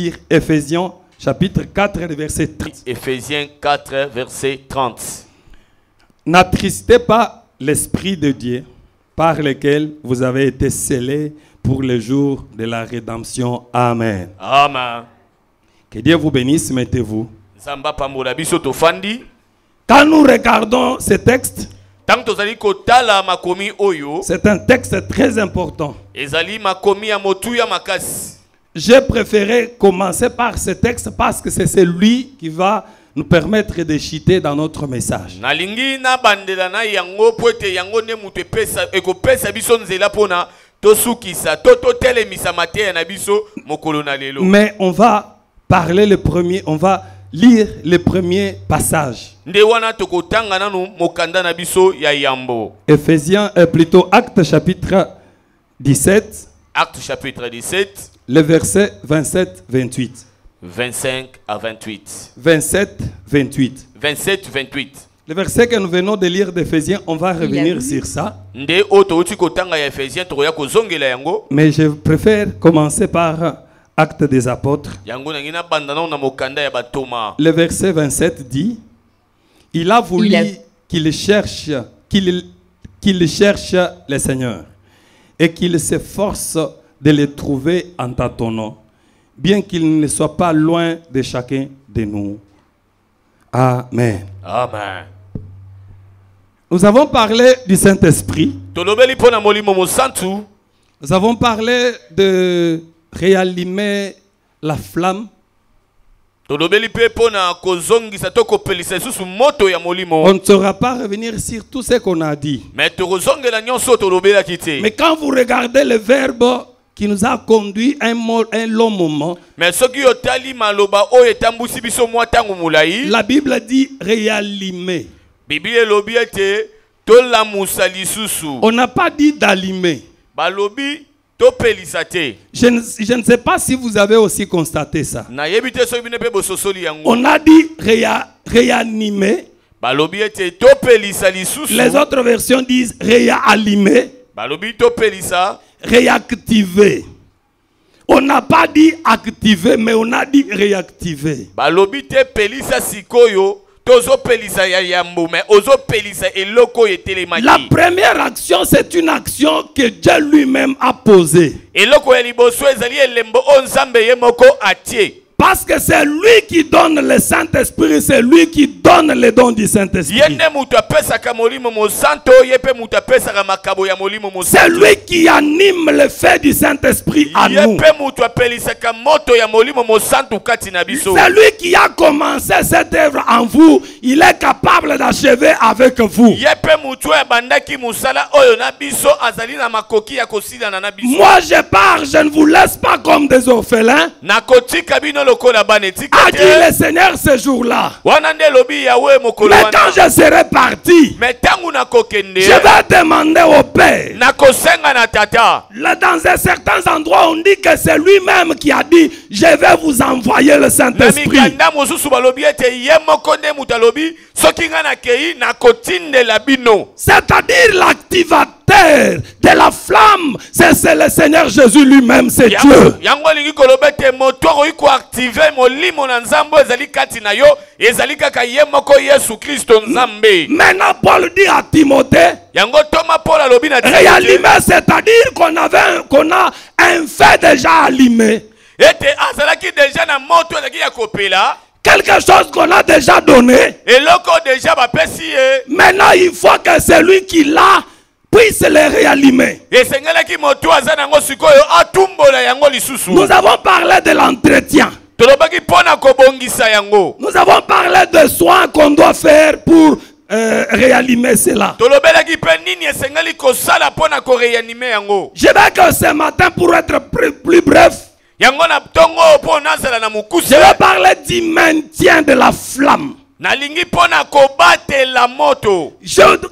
lire Éphésiens chapitre 4, verset 30. Éphésiens 4, verset 30. N'attristez pas l'Esprit de Dieu par lequel vous avez été scellés pour le jour de la rédemption. Amen. Amen. Que Dieu vous bénisse, mettez-vous. Zamba pambola biso tofandi. Quand nous regardons ce texte, Tant tozali kotala makomi oyo, c'est un texte très important. ezali makomi ya motuya makasi. J'ai préféré commencer par ce texte parce que c'est celui qui va nous permettre de chiter dans notre message. Nalingi na bandela na yango poete yango ne mutu epesa ekopesa biso nzela pona tosukisa totelemisa mateya na biso mokolo na lelo. Mais on va parler le premier, on va lire le premier passage. Nde wana tokotanga nanu mokanda na biso ya yambo. Éphésiens, plutôt Actes chapitre 17. Acte chapitre 17. Le verset 27-28. 25 à 28. 27-28. 27-28. Le verset que nous venons de lire d'Éphésiens, on va revenir sur ça. Nde oto uti kotanga ya Ephésiens tokoya kozongela yango. Mais je préfère commencer par Actes des Apôtres. Yango nangina bandana na mokanda ya batoma. Le verset 27 dit, il a voulu qu'il cherche le Seigneur et qu'il s'efforce de le trouver en tâtonnant, bien qu'il ne soit pas loin de chacun de nous. Amen. Amen. Nous avons parlé du Saint-Esprit. Tolobeli pona molimo mosantu. Nous avons parlé de réanimer la flamme. Tolobeli pe pona kozongisa tokopelisa susu moto ya molimo. On ne saura pas revenir sur tout ce qu'on a dit. Mais tokozongela nyonso tolobela kite. Mais quand vous regardez le verbe qui nous a conduit un long moment, mais soki yotali maloba o etambusi biso mwa tangu mulai. la Bible dit réanimer. Bible elobi ete tolamusa lisusu. On n'a pas dit d'allumer. Balobi topelisa te. Je ne sais pas si vous avez aussi constaté ça. Na yebite so bine pe bososoli yango. On a dit réanimer. Balobi ete topelisa lisusu. Les autres versions disent réanimer. Balobi topelisa. Réactiver. On n'a pas dit activer, mais on a dit réactiver. Balobi te pelisa sikoyo. Tozo pelisa ya yambo, mais ozo pelisa eloko etelemaki. La première action, c'est une action que Dieu lui-même a posée. Eloko ya liboso ezali elembo onzambe ye moko atie. Parce que c'est lui qui donne le Saint-Esprit, c'est lui qui donne le don du Saint-Esprit. C'est lui qui anime le fait du Saint-Esprit à nous. C'est lui qui a commencé cette œuvre en vous. Il est capable d'achever avec vous. Moi je pars, je ne vous laisse pas comme des orphelins. A dit le Seigneur ce jour-là. Mais quand je serai parti, je vais demander au Père. Là, dans certains endroits, on dit que c'est lui-même qui a dit, je vais vous envoyer le Saint-Esprit. C'est-à-dire l'activateur de la flamme, c'est le Seigneur Jésus lui-même, c'est Dieu. Maintenant Paul dit à Timothée, réanimer, c'est-à-dire qu'on a un feu déjà allumé. Quelque chose qu'on a déjà donné. Maintenant il faut que celui qui l'a puisse le réanimer. Nous avons parlé de l'entretien. Nous avons parlé de soins qu'on doit faire pour réanimer cela. Je vais que ce matin, pour être plus bref, je vais parler du maintien de la flamme.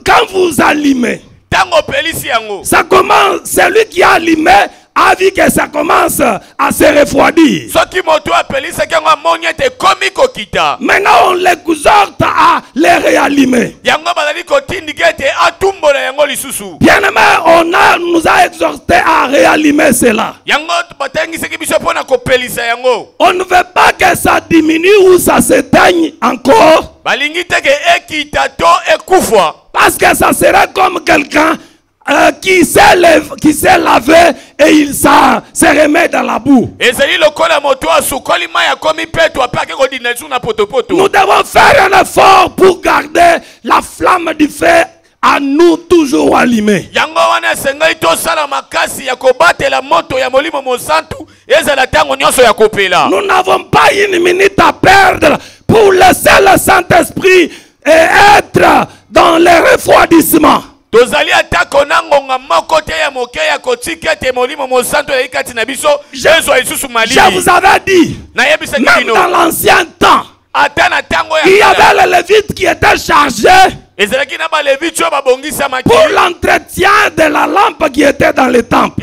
Quand vous allumez, ça commence, celui qui a allumé a vu que ça commence à se refroidir. Maintenant, on les exhorte à les réallumer. Bien-aimé, nous a exhorté à réallumer cela. On ne veut pas que ça diminue ou ça s'éteigne encore. Parce que ça sera comme quelqu'un qui s'est lavé et il se remet dans la boue. Nous devons faire un effort pour garder la flamme du feu à nous toujours allumée. Nous n'avons pas une minute à perdre pour laisser le Saint-Esprit et être dans le refroidissement. Je vous avais dit, même dans l'ancien temps, il y avait les Lévites qui étaient chargés pour l'entretien de la lampe qui était dans le temple.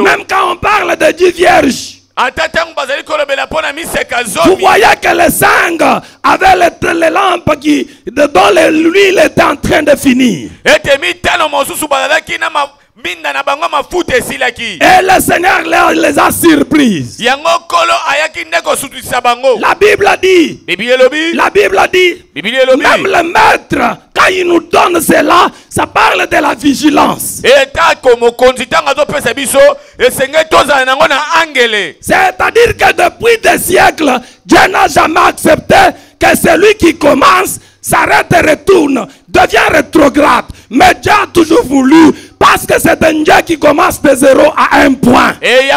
Même quand on parle de Dieu vierge, vous voyez que les cinq avaient les lampes dont l'huile était en train de finir. Et le Seigneur les a surprises. La Bible dit, même le maître, quand il nous donne cela, ça parle de la vigilance. C'est-à-dire que depuis des siècles, Dieu n'a jamais accepté que celui qui commence s'arrête et retourne, devient rétrograde. Mais Dieu a toujours voulu, parce que c'est un Dieu qui commence de 0 à 1 point. Il y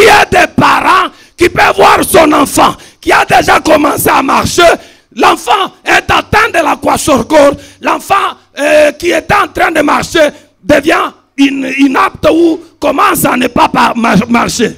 a des parents qui peuvent voir son enfant qui a déjà commencé à marcher. L'enfant est atteint de la kwashiorkor. L'enfant qui est en train de marcher devient inapte ou commence à ne pas marcher.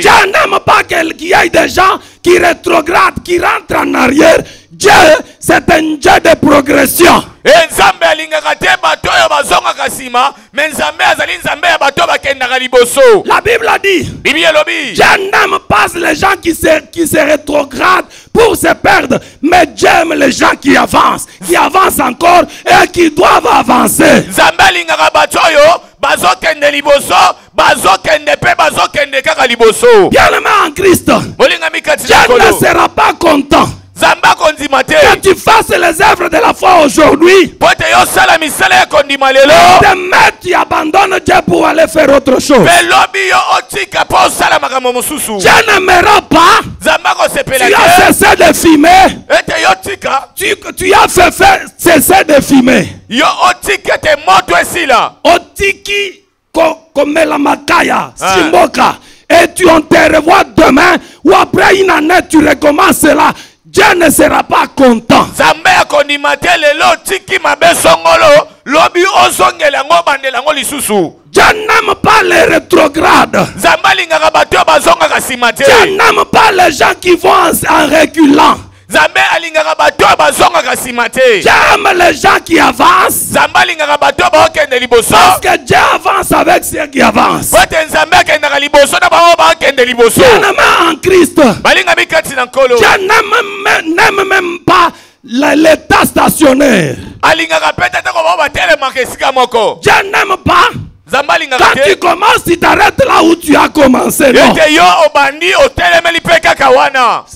Je n'aime pas qu'il y ait des gens qui rétrogradent, qui rentrent en arrière. Dieu, c'est un Dieu de progression. La Bible a dit, je n'aime pas les gens qui se rétrogradent pour se perdre, mais j'aime les gens qui avancent encore et qui doivent avancer. Bien-aimé en Christ, Dieu ne sera pas content que tu fasses les œuvres de la foi aujourd'hui. Demain tu abandonnes Dieu pour aller faire autre chose. Dieu n'aimera pas. Tu as cessé de fumer. Tu as fait cesser de fumer. Otiki komela makaya simboka. Et tu en te revois demain ou après une année tu recommences cela. Dieu ne sera pas content. Dieu n'aime pas les rétrogrades. Dieu n'aime pas les gens qui vont en reculant. J'aime les gens qui avancent. Parce que Dieu avance avec ceux qui avancent. Bien-aimé en Christ, Dieu n'aime même pas l'état stationnaire. Dieu n'aime pas. Quand tu commences, tu t'arrêtes là où tu as commencé. Non.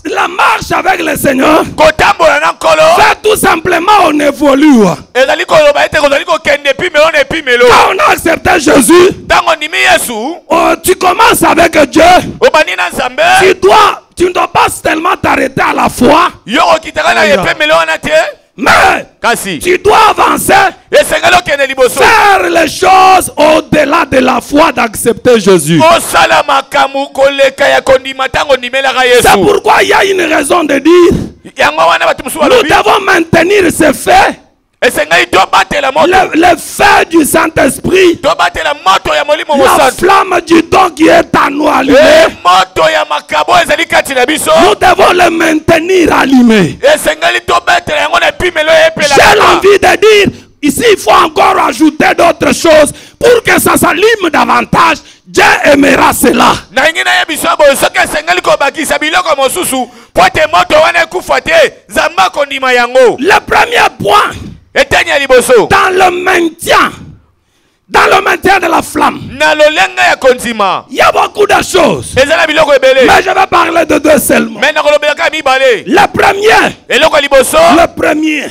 La marche avec le Seigneur fait tout simplement on évolue. Quand on a accepté Jésus, tu commences avec Dieu. Tu ne dois pas seulement t'arrêter à la foi, Mais tu dois avancer, faire les choses au-delà de la foi d'accepter Jésus. C'est pourquoi il y a une raison de dire nous devons maintenir ces faits. Le feu du Saint-Esprit, la flamme du don qui est à nous allumée, nous devons le maintenir allumé. J'ai l'envie de dire, ici il faut encore ajouter d'autres choses pour que ça s'allume davantage. Dieu aimera cela. Le premier point, dans le maintien de la flamme, il y a beaucoup de choses, mais je vais parler de deux seulement. Le premier,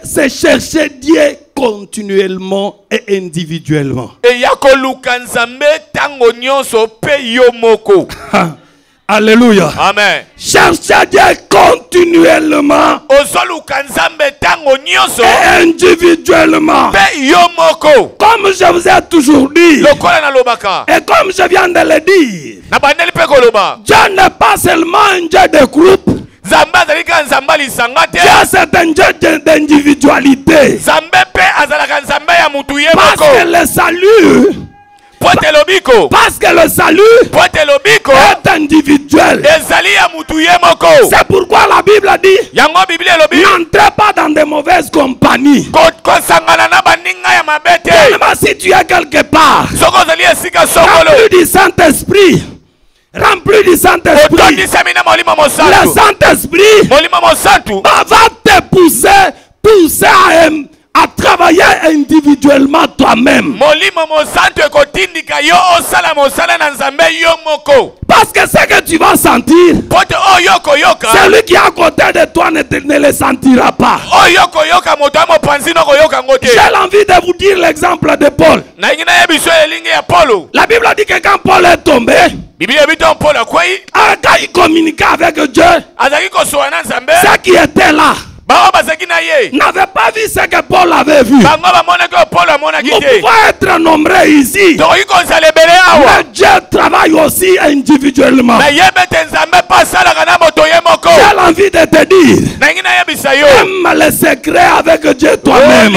c'est chercher Dieu continuellement et individuellement. Alléluia. Amen. Cherchez Dieu continuellement et individuellement. Comme je vous ai toujours dit, et comme je viens de le dire, Dieu n'est pas seulement un Dieu de groupe. Dieu c'est un Dieu d'individualité. Parce que le salut, est individuel. C'est pourquoi la Bible dit n'entrez pas dans de mauvaises compagnies. Même si tu es quelque part rempli du Saint-Esprit, le Saint-Esprit va te pousser à travailler individuellement toi-même. Parce que ce que tu vas sentir, celui qui est à côté de toi ne le sentira pas. J'ai envie de vous dire l'exemple de Paul. La Bible dit que quand Paul est tombé, quand il communiquait avec Dieu, ceux qui étaient là n'avait pas vu ce que Paul avait vu. Nous pouvons être nombreux ici, mais Dieu travaille aussi individuellement. J'ai envie de te dire, aime le secret avec Dieu toi-même.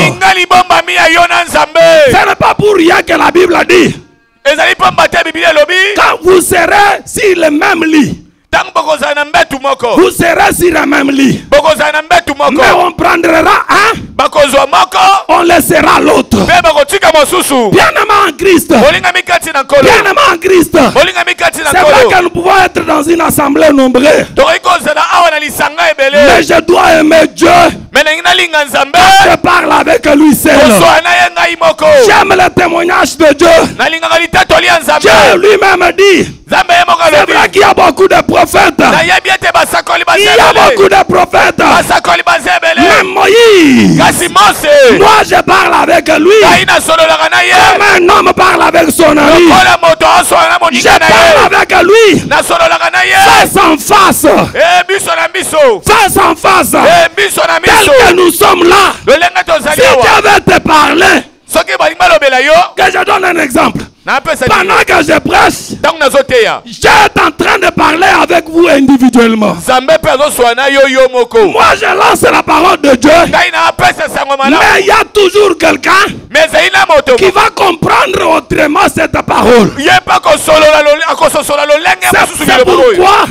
Ce n'est pas pour rien que la Bible dit, quand vous serez sur le même lit, vous serez sur le même lit, mais on prendra un, on laissera l'autre. Bien-aimé en Christ, c'est vrai que nous pouvons être dans une assemblée nombreux, mais je dois aimer Dieu. Je parle avec lui seul. J'aime le témoignage de Dieu. Dieu lui-même dit, c'est vrai qu'il y a beaucoup de prophètes. Il y a beaucoup de prophètes. Mais Moïse, moi je parle avec lui comme un homme parle avec son ami. Je parle avec lui face en face. Face en face. Tel que nous sommes là. Si Dieu veut te parler, que je donne un exemple. Pendant que je prêche, j'étais en train de parler avec vous individuellement. Moi je lance la parole de Dieu, mais il y a toujours quelqu'un qui va comprendre autrement cette parole. C'est pourquoi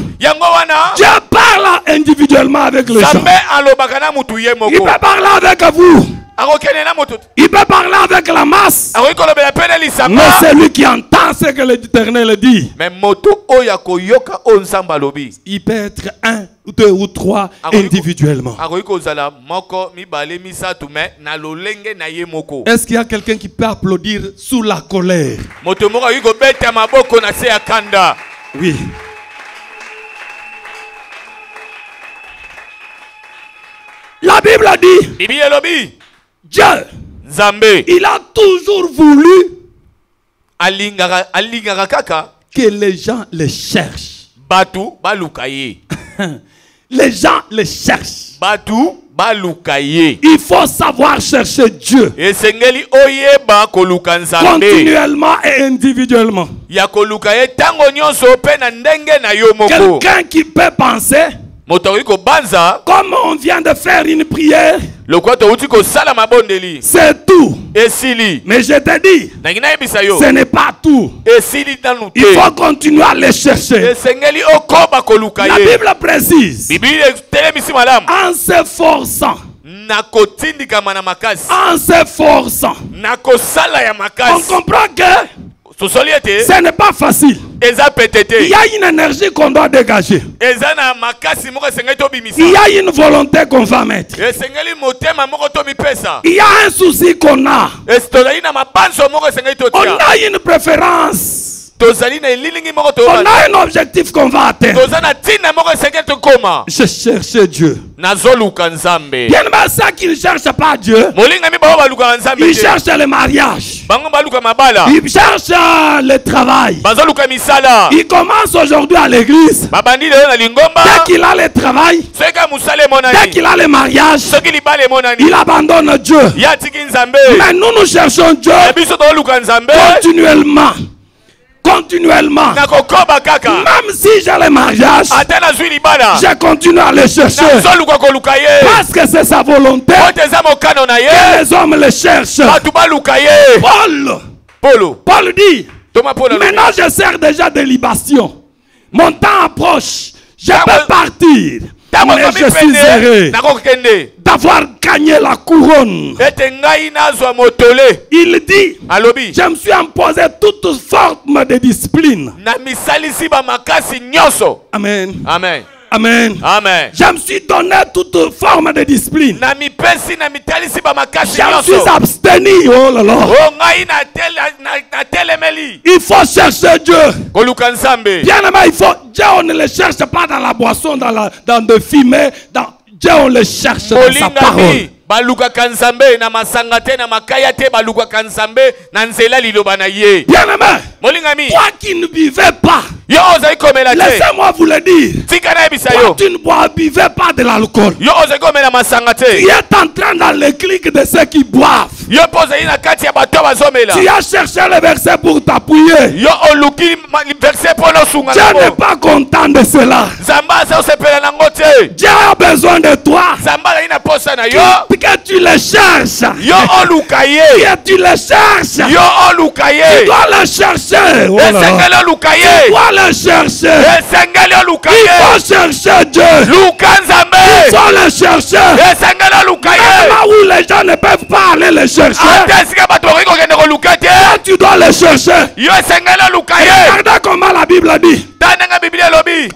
Dieu parle individuellement avec les gens. Il peut parler avec vous, il peut parler avec la masse, mais celui qui entend ce que l'Éternel dit, il peut être un, deux ou trois individuellement. Est-ce qu'il y a quelqu'un qui peut applaudir sous la colère? Oui. La Bible dit, Dieu, il a toujours voulu que les gens le cherchent. Les gens le cherchent. Batu balukaye. Il faut savoir chercher Dieu. Esengeli oyeba koluka nzambe. Continuellement et individuellement. Ya kolukaye tango nyonso pe na ndenge na yo moko. Quelqu'un qui peut penser, comme on vient de faire une prière, c'est tout. Mais je te dis, ce n'est pas tout. Il faut continuer à les chercher. La Bible précise, en s'efforçant, on comprend que ce n'est pas facile. Il y a une énergie qu'on doit dégager. Il y a une volonté qu'on va mettre. Il y a un souci qu'on a. On a une préférence. On a un objectif qu'on va atteindre. Je cherche Dieu. Bien mais ça qu'il ne cherche pas Dieu. Il cherche le mariage. Il cherche le travail. Il commence aujourd'hui à l'église. Dès qu'il a le travail, dès qu'il a le mariage, il abandonne Dieu. Mais nous cherchons Dieu continuellement. Même si j'ai le mariage, je continue à le chercher. Parce que c'est sa volonté que les hommes le cherchent. Paul dit, maintenant je sers déjà de libation. Mon temps approche. Je peux partir. Mais je suis heureux d'avoir gagné la couronne. Il dit, je me suis imposé toute forme de discipline. Amen. Amen. Amen. Amen. Je me suis donné toute forme de discipline. Je me suis abstenu. Oh là là. Il faut chercher Dieu. Bien aimé, il faut. Dieu, on ne le cherche pas dans la boisson, dans de fumer. Dieu, on le cherche dans sa parole. Bien aimé, toi qui ne buvais pas, laissez-moi vous le dire. Toi tu ne buvais pas de l'alcool. Tu es en train dans le clic de ceux qui boivent. Tu as cherché le verset pour t'appuyer. Dieu n'est pas content de cela. Dieu a besoin de toi. Que tu le cherches. Que tu le cherches. Tu dois le chercher. Oh tu dois le chercher. Il faut chercher Dieu. Il faut le chercher. Là où les gens ne peuvent pas aller le chercher, tu dois le chercher. Regardez comment la Bible dit.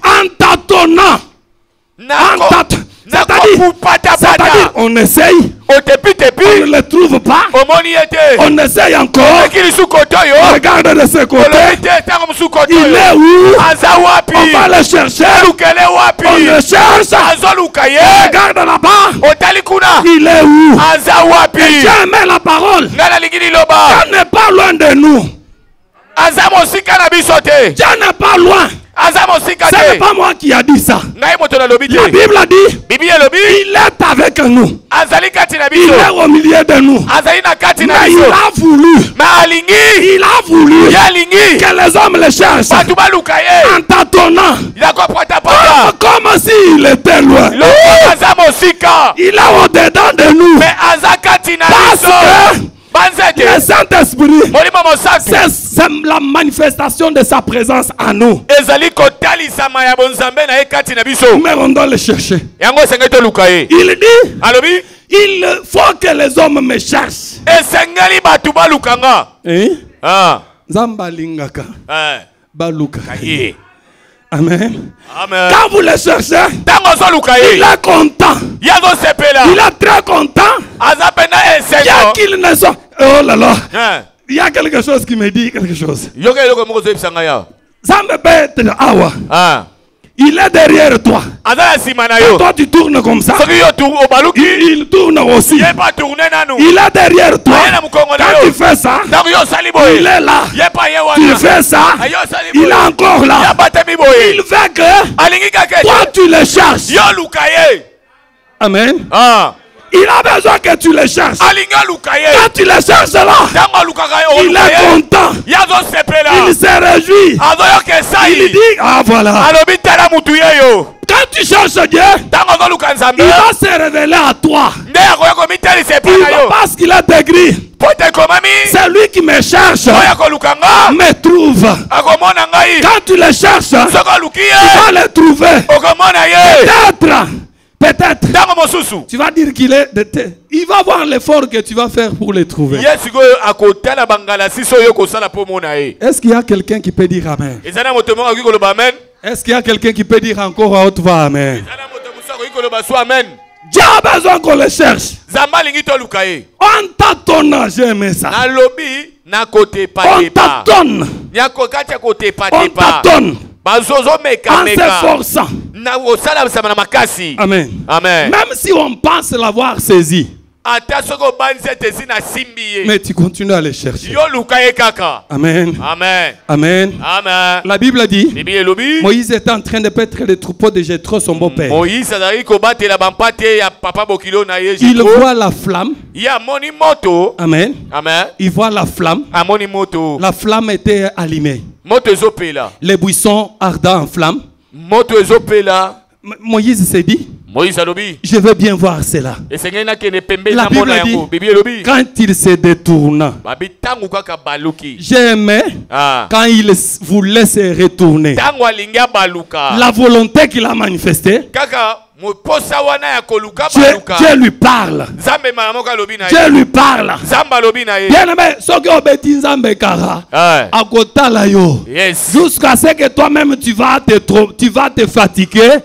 En tâtonnant. C'est-à-dire, on essaye, on ne le trouve pas, on essaye encore, on regarde de ce côté, il est où? On va le chercher, on le cherche, on regarde là-bas, il est où? Et Dieu aime la parole, Dieu n'est pas loin de nous, Dieu n'est pas loin. Ce n'est pas moi qui a dit ça. La Bible a dit, il est avec nous. Il est au milieu de nous. Mais il a voulu que les hommes le cherchent en tâtonnant, comme s'il était loin. Il est au-dedans de nous. Parce que le Saint-Esprit, c'est la manifestation de sa présence en nous. Mais on doit le chercher. Il dit, il faut que les hommes me cherchent. Zambalingaka. Balukaka. Amen. Amen. Quand vous le cherchez, il est content. Il est très content. Il y a qu'il ne soit. Oh là là. Il y a quelque chose qui me dit quelque chose. Ça me peut être awa. il est derrière toi. Quand toi tu tournes comme ça, il tourne aussi. Il est derrière toi. Quand tu fais ça, il est là. Tu fais ça, il est encore là. Il veut que toi tu le cherches. Amen. Il a besoin que tu le cherches. Quand tu le cherches là, il est content. Il se réjouit. Il dit, ah voilà. Quand tu cherches Dieu, il va se révéler à toi. Parce qu'il a écrit, c'est lui qui me cherche, me trouve. Quand tu le cherches, tu vas le trouver. Peut-être, tu vas dire qu'il est de terre. Il va voir l'effort que tu vas faire pour le trouver. Est-ce qu'il y a quelqu'un qui peut dire Amen? Est-ce qu'il y a quelqu'un qui peut dire encore à haute voix Amen? Dieu a besoin qu'on le cherche. On t'attend, j'ai aimé ça. On t'attend. On t'attend. En s'efforçant. Amen. Amen. Même si on pense l'avoir saisi, mais tu continues à le chercher. Amen. Amen. Amen. Amen. La Bible dit, Moïse était en train de paître les troupeaux de Jéthro, son beau-père. Il voit la flamme. Amen. Amen. Il voit la flamme. La flamme était allumée. Les buissons ardents en flamme. Moïse s'est dit, je veux bien voir cela. La Bible dit, quand il se détourna, j'aimais quand il voulait se retourner. La volonté qu'il a manifestée, Dieu lui parle. Dieu lui parle. Bien aimé, jusqu'à ce que toi-même tu vas te fatiguer,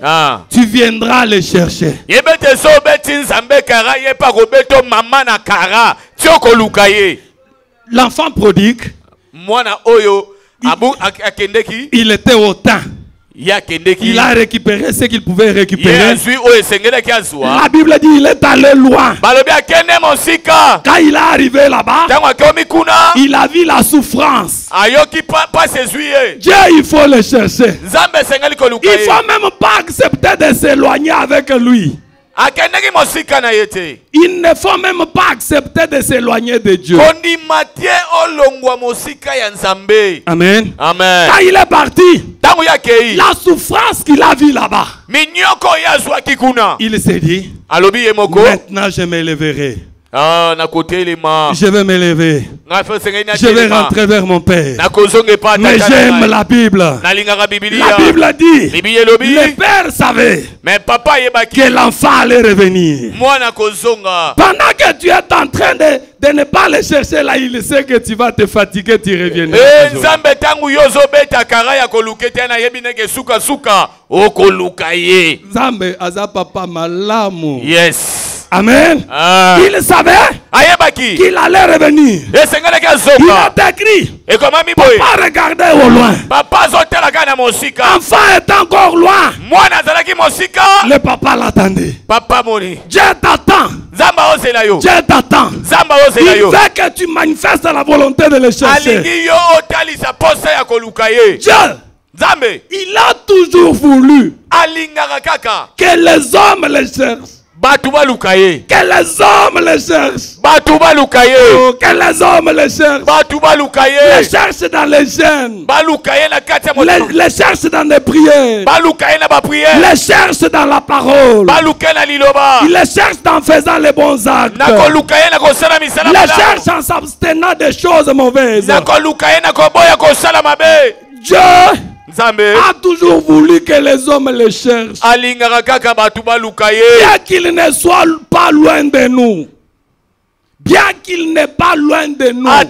tu viendras le chercher. L'enfant prodigue, il était au temps. Il a récupéré ce qu'il pouvait récupérer. La Bible dit il est allé loin. Quand il est arrivé là-bas, il a vu la souffrance. Dieu, il faut le chercher. Il ne faut même pas accepter de s'éloigner avec lui. Il ne faut même pas accepter de s'éloigner de Dieu. Amen. Amen. Quand il est parti, la souffrance qu'il a vue là-bas, il s'est dit, maintenant je me lèverai. Je vais me lever. Je vais rentrer vers mon Père. Mais j'aime la Bible. La Bible dit, le Père savait que l'enfant allait revenir. Pendant que tu es en train de ne pas le chercher là, il sait que tu vas te fatiguer, tu reviendras. Zambe aza papa malamu. Yes. Amen. Il savait qu'il allait revenir. Il a écrit, papa regardait au loin. Enfant est encore loin. Le papa l'attendait. Dieu t'attend. Dieu t'attend. Il veut que tu manifestes la volonté de le chercher. Dieu, il a toujours voulu que les hommes le cherchent. Que les hommes le cherchent. Que les hommes le cherchent. Les cherchent dans les gènes. Les cherchent dans les prières. Les cherchent dans la parole. Ils les cherchent en faisant les bons actes. Les cherchent en s'abstenant des choses mauvaises. Dieu a toujours voulu que les hommes le cherchent. Bien qu'il ne soit pas loin de nous. Bien qu'il n'est pas loin de nous. Ça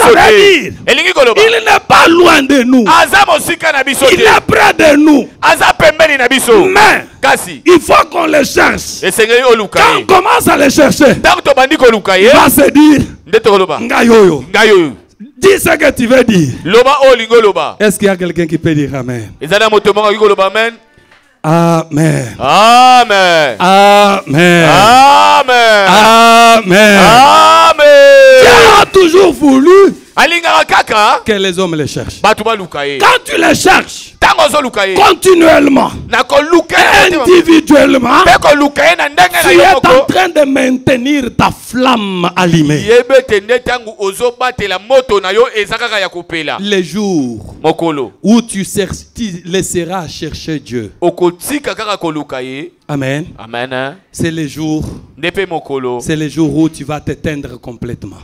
veut dire, il n'est pas loin de nous. Il est près de nous. Mais il faut qu'on le cherche. Quand on commence à le chercher, il va se dire, Dis ce que tu veux dire. Loba o lingo loba. Est-ce qu'il y a quelqu'un qui peut dire amen? Ezana motomo lingo loba amen. Amen. Amen. Amen. Amen. Amen. Amen. Dieu a toujours voulu que les hommes les cherchent. Quand tu les cherches continuellement, individuellement, tu es en train de maintenir ta flamme allumée. Les jours où tu laisseras chercher Dieu. Amen. Amen. C'est les jours. C'est les jours où tu vas t'éteindre complètement.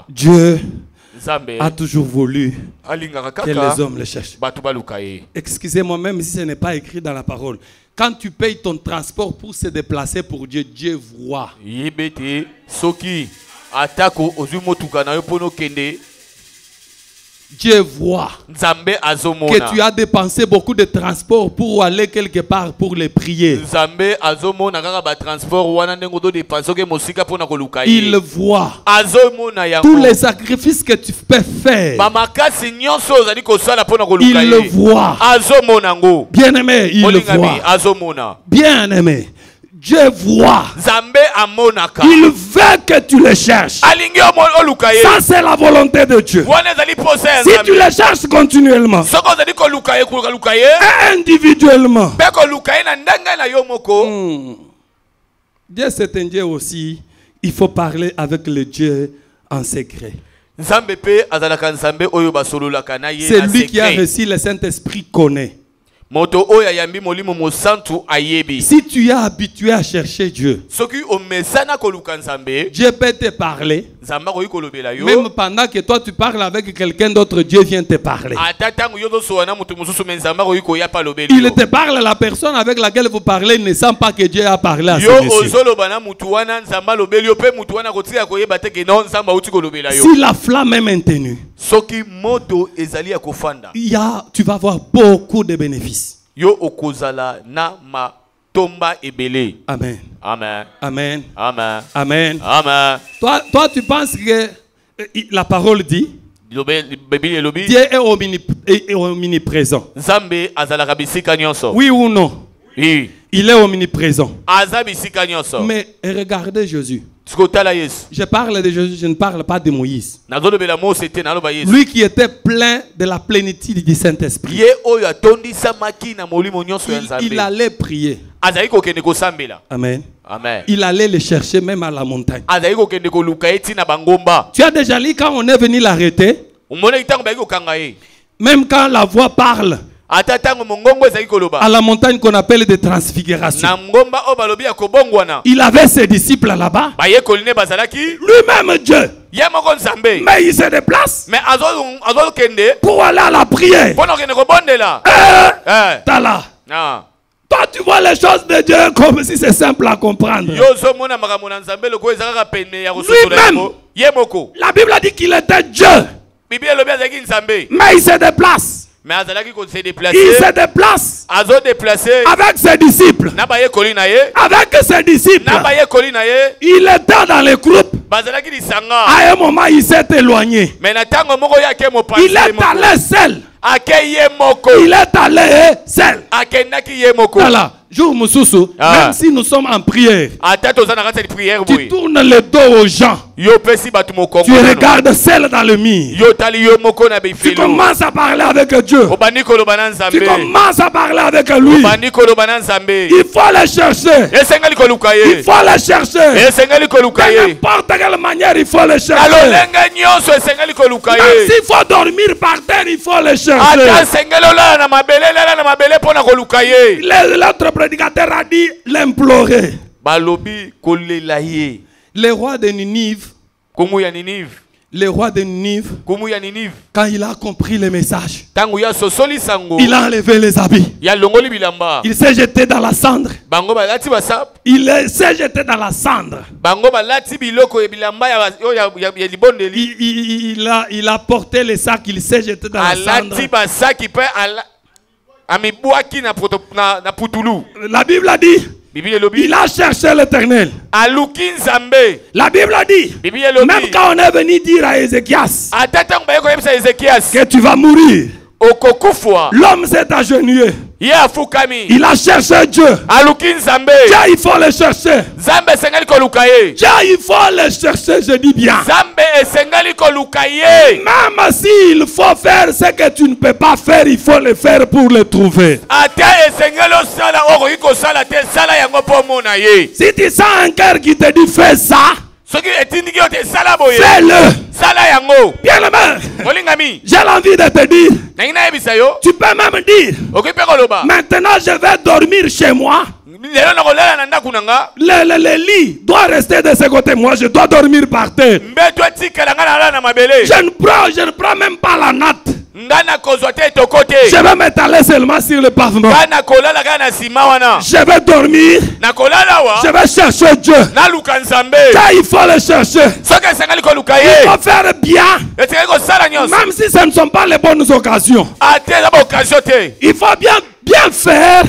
Dieu a toujours voulu que les hommes le cherchent. Excusez-moi, même si ce n'est pas écrit dans la parole. Quand tu payes ton transport pour se déplacer pour Dieu, Dieu voit. Dieu voit que tu as dépensé beaucoup de transport pour aller quelque part pour les prier. Il voit tous les sacrifices que tu peux faire. Il le voit. Bien aimé, il le voit. Bien aimé. Dieu voit. Il veut que tu le cherches. Ça, c'est la volonté de Dieu. Si tu le cherches continuellement, individuellement, Dieu c'est un Dieu aussi. Il faut parler avec le Dieu en secret. C'est lui qui a reçu le Saint-Esprit connaît. Si tu es habitué à chercher Dieu, Dieu peut te parler. Même pendant que toi tu parles avec quelqu'un d'autre, Dieu vient te parler. Il te parle, la personne avec laquelle vous parlez ne sent pas que Dieu a parlé à celui-ci. Si la flamme est maintenue, tu vas avoir beaucoup de bénéfices. Amen. Amen. Amen. Amen. Amen. Amen. Toi, tu penses que la parole dit Dieu est omniprésent. Oui ou non? Oui. Il est omniprésent. Mais regardez Jésus. Je parle de Jésus, je ne parle pas de Moïse. Lui qui était plein de la plénitude du Saint-Esprit. Il allait prier. Amen. Amen. Il allait le chercher même à la montagne. Tu as déjà lu quand on est venu l'arrêter? Même quand la voix parle. À la montagne qu'on appelle de transfiguration. Il avait ses disciples là-bas. Lui-même Dieu. Mais il se déplace pour aller à la prière. T'as là. Toi tu vois les choses de Dieu comme si c'est simple à comprendre. Lui-même, la Bible a dit qu'il était Dieu. Mais il se déplace. Il se déplace avec ses disciples. Avec ses disciples, il était dans les groupes. À un moment, il s'est éloigné. Il est allé seul. Il est allé seul. Voilà. Jour Moussoussou, même si nous sommes en prière, tu tournes le dos aux gens. Tu regardes seul dans le mur. Tu commences à parler avec Dieu. Tu commences à parler avec lui. Il faut le chercher. Il faut le chercher. De n'importe quelle manière, il faut le chercher. Même s'il faut dormir par terre, il faut le chercher. L'autre prédicateur a dit l'implorer. Le roi de Ninive. Le roi de Ninive, quand il a compris le message, il a enlevé les habits. Il s'est jeté dans la cendre. Il s'est jeté dans la cendre. Il a porté le sac, il s'est jeté dans la cendre. La Bible a dit, Il a cherché l'Éternel. La Bible a dit, même quand on est venu dire à Ézéchias que tu vas mourir, l'homme s'est agenouillé. Il a cherché Dieu. Dieu, il faut le chercher. Dieu, il faut le chercher, je dis bien. Même s'il faut faire ce que tu ne peux pas faire, il faut le faire pour le trouver. Si tu sens un cœur qui te dit fais ça, fais-le. Bien aimé, j'ai l'envie de te dire, tu peux même dire, maintenant je vais dormir chez moi. Le lit doit rester de ce côté. Moi je dois dormir par terre. Je ne prends même pas la natte. Je vais m'étaler seulement sur le pavement. Je vais dormir. Je vais chercher Dieu. Car il faut le chercher. Il faut faire bien. Même si ce ne sont pas les bonnes occasions. Il faut bien faire.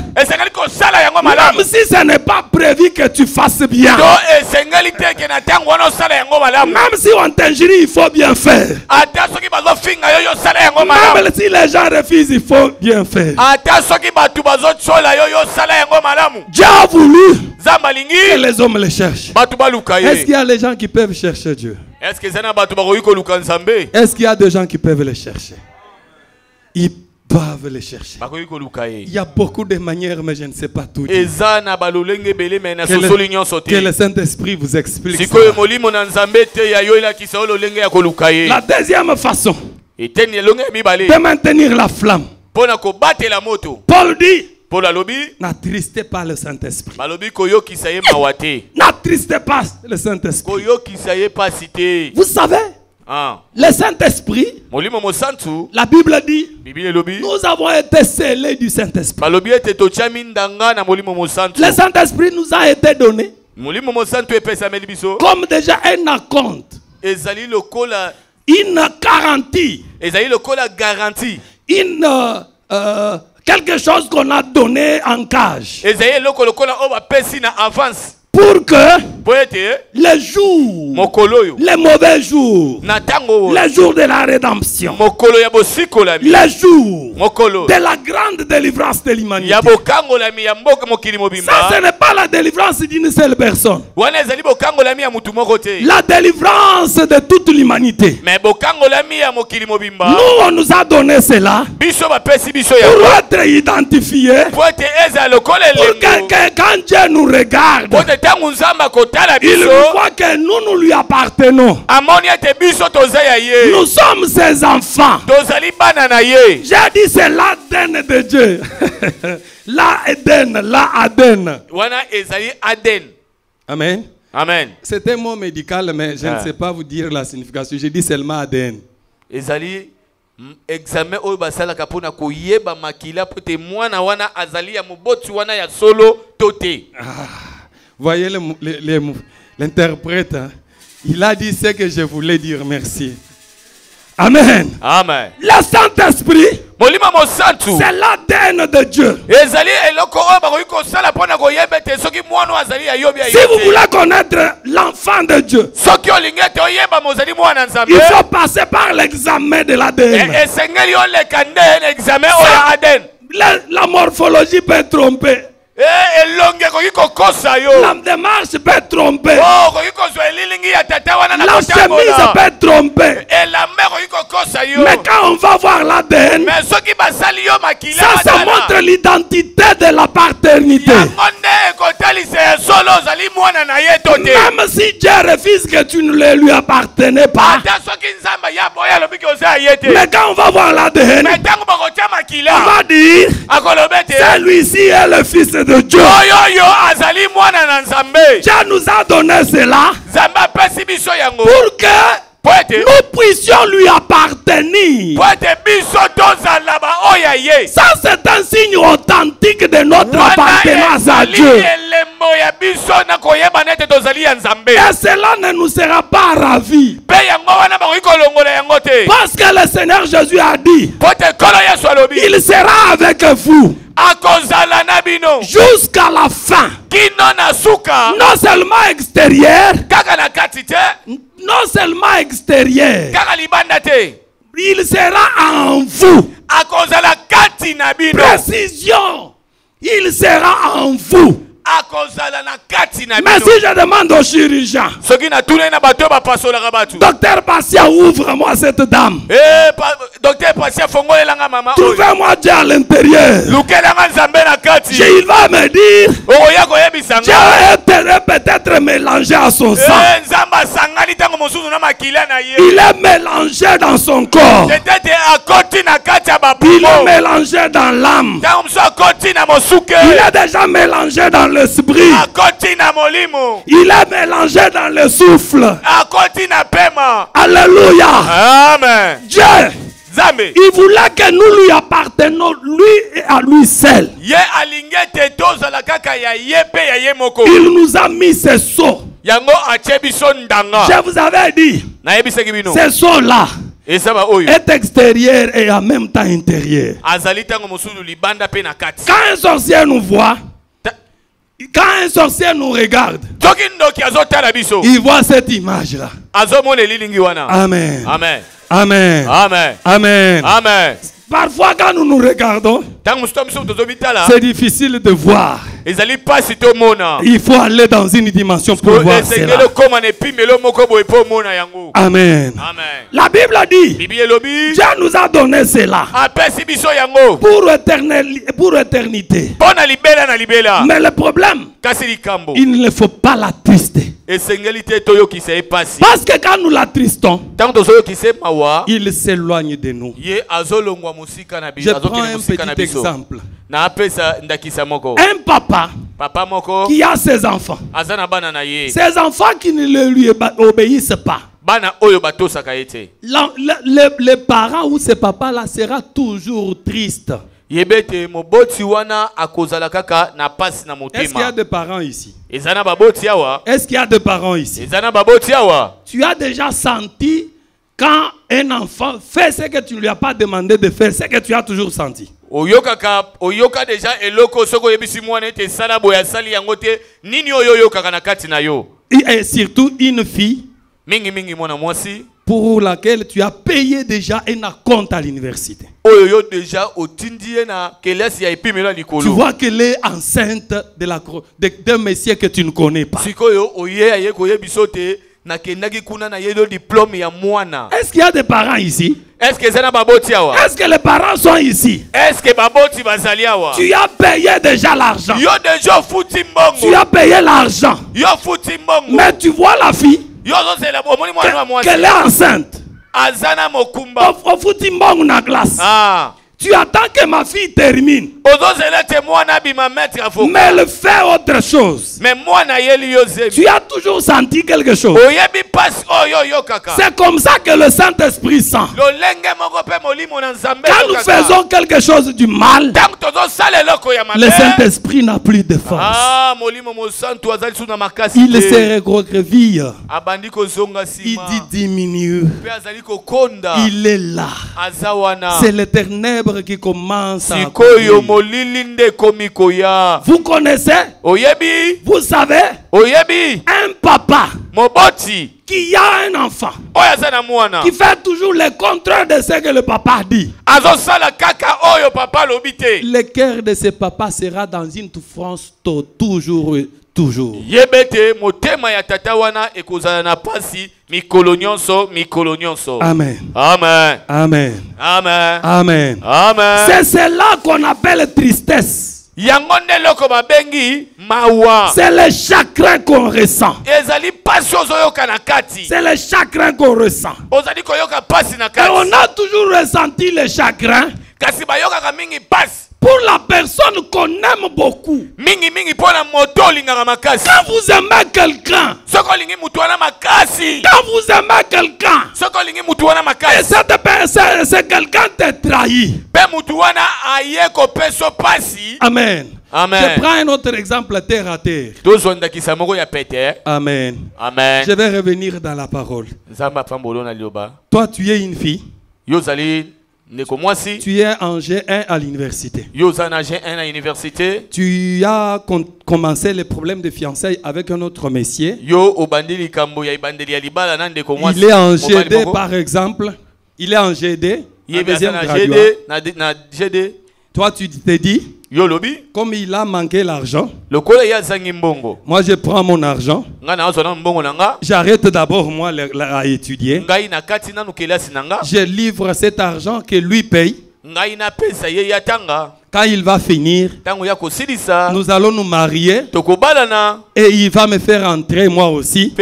Même si ce n'est pas prévu que tu fasses bien. Même si on t'injurie, il faut bien faire. Même si les gens refusent, il faut bien faire. Dieu a voulu que les hommes le cherchent. Est-ce qu'il y a des gens qui peuvent chercher Dieu? Est-ce qu'il y a des gens qui peuvent le chercher? Ils peuvent le chercher. Il y a beaucoup de manières, mais je ne sais pas tout dire. Que le Saint-Esprit vous explique ça. La deuxième façon de maintenir la flamme. Paul dit, n'attristez pas le Saint-Esprit. N'attristez pas le Saint-Esprit. Vous savez, le Saint-Esprit, la Bible dit, nous avons été scellés du Saint-Esprit. Le Saint-Esprit nous a été donné comme déjà un acompte, une garantie, quelque chose qu'on a donné en cage pour que les jours, les mauvais jours, les jours de la rédemption, les jours de la grande délivrance de l'humanité. Ça, ce n'est pas la délivrance d'une seule personne. La délivrance de toute l'humanité. Nous, on nous a donné cela pour être identifiés, pour que quand Dieu nous regarde, il voit que nous lui appartenons. Nous sommes ses enfants. J'ai dit c'est l'ADN de Dieu. L'ADN. Amen. Amen. C'est un mot médical, mais je ne sais pas vous dire la signification. J'ai dit seulement ADN. Examen oyo basala kapona koyeba makila pote mwana wana azali ya moboti wana ya solo tote. Voyez l'interprète, hein? Il a dit ce que je voulais dire, merci. Amen. Amen. Le Saint-Esprit, c'est l'ADN de Dieu. Si vous voulez connaître l'enfant de Dieu, il faut passer par l'examen de l'ADN. La morphologie peut tromper. La démarche peut tromper. La chemise peut tromper. Mais quand on va voir l'ADN, ça montre l'identité de la paternité. Même si Dieu refuse que tu ne lui appartenais pas, mais quand on va voir l'ADN, on va dire celui-ci est le fils de Dieu. Dieu nous a donné cela pour que nous puissions lui appartenir. Ça, c'est un signe authentique de notre appartenance à Dieu. Et cela ne nous sera pas ravi. Parce que le Seigneur Jésus a dit, il sera avec vous jusqu'à la fin. Non seulement extérieur. Non seulement extérieur. Il sera en vous. Précision. Il sera en vous. Mais si je demande au chirurgien, docteur Passia, ouvre-moi cette dame. Trouvez-moi Dieu à l'intérieur. Il va me dire, Dieu est peut-être mélangé à son sang. Il est mélangé dans son corps. Il est mélangé dans l'âme. Il est déjà mélangé dans l'esprit. Il est mélangé dans le souffle. Alléluia. Amen. Dieu, il voulait que nous lui appartenions, lui et à lui seul. Il nous a mis ce sceau. Je vous avais dit, ce sceau-là est extérieur et en même temps intérieur. Quand un sorcier nous voit, quand un sorcier nous regarde, il voit cette image-là. Amen. Amen. Amen. Amen. Amen. Amen. Parfois, quand nous nous regardons, c'est difficile de voir. Il faut aller dans une dimension pour voir cela. Amen. La Bible dit, Dieu nous a donné cela pour éternité. Mais le problème, il ne faut pas l'attrister. Parce que quand nous l'attristons, il s'éloigne de nous. Je prends un petit exemple. Un papa qui a ses enfants. Ses enfants qui ne lui obéissent pas. Les parents ou ce papa-là sera toujours triste. Est-ce qu'il y a des parents ici? Est-ce qu'il y a des parents ici? Tu as déjà senti quand un enfant fait ce que tu ne lui as pas demandé de faire, ce que tu as toujours senti? Et surtout une fille pour laquelle tu as payé déjà un compte à l'université. Tu vois qu'elle est enceinte d'un monsieur que tu ne connais pas. Est-ce qu'il y a des parents ici? Est-ce que les parents sont ici? Tu as payé déjà l'argent. Tu as payé l'argent. Mais tu vois la fille qu'elle est enceinte. Au footimbong na glace. Tu attends que ma fille termine. Mais elle fait autre chose. Tu as toujours senti quelque chose. C'est comme ça que le Saint-Esprit sent. Quand nous faisons quelque chose du mal, le Saint-Esprit n'a plus de force. Il se recroqueville. Il dit diminue. Il est là. C'est l'Éternel qui commence à vous connaissez, vous savez, un papa qui a un enfant qui fait toujours le contraire de ce que le papa dit. Le cœur de ce papa sera dans une souffrance toujours. Amen. Amen. Amen. Amen. Amen. Amen. C'est cela qu'on appelle tristesse. C'est le chagrin qu'on ressent. C'est le chagrin qu'on ressent. Et on a toujours ressenti le chagrin pour la personne qu'on aime beaucoup. Quand vous aimez quelqu'un, et c'est quelqu'un te trahit. Amen. Amen. Je prends un autre exemple terre à terre. Amen. Amen. Je vais revenir dans la parole. Toi, tu es une fille. Tu es en G1 à l'université. Tu as commencé les problèmes de fiançailles avec un autre messier. Il est en GD par exemple. Il est en GD. Toi tu te dis, comme il a manqué l'argent, moi je prends mon argent, j'arrête d'abord moi à étudier, je livre cet argent que lui paye. Quand il va finir, nous allons nous marier et il va me faire entrer moi aussi pour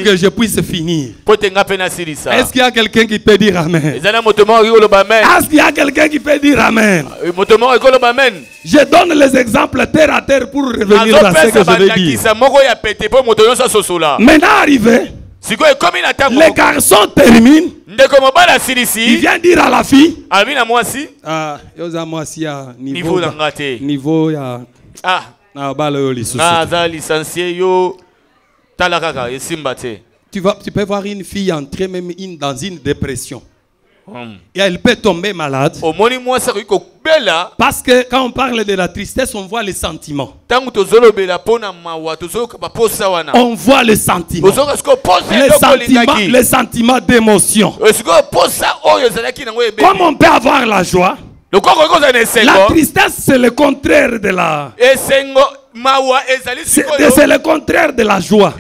que je puisse finir. Est-ce qu'il y a quelqu'un qui peut dire amen? Est-ce qu'il y a quelqu'un qui peut dire amen? Je donne les exemples terre à terre pour revenir à ce que je vais dire. Maintenant arrivé, les garçons terminent. Il vient dire à la fille, niveau tu peux voir une fille entrer même dans une dépression. Et elle peut tomber malade. Parce que quand on parle de la tristesse, on voit les sentiments. On voit les sentiments. Les sentiments d'émotion. Comme on peut avoir la joie, la tristesse c'est le contraire de la... C'est le contraire de la joie.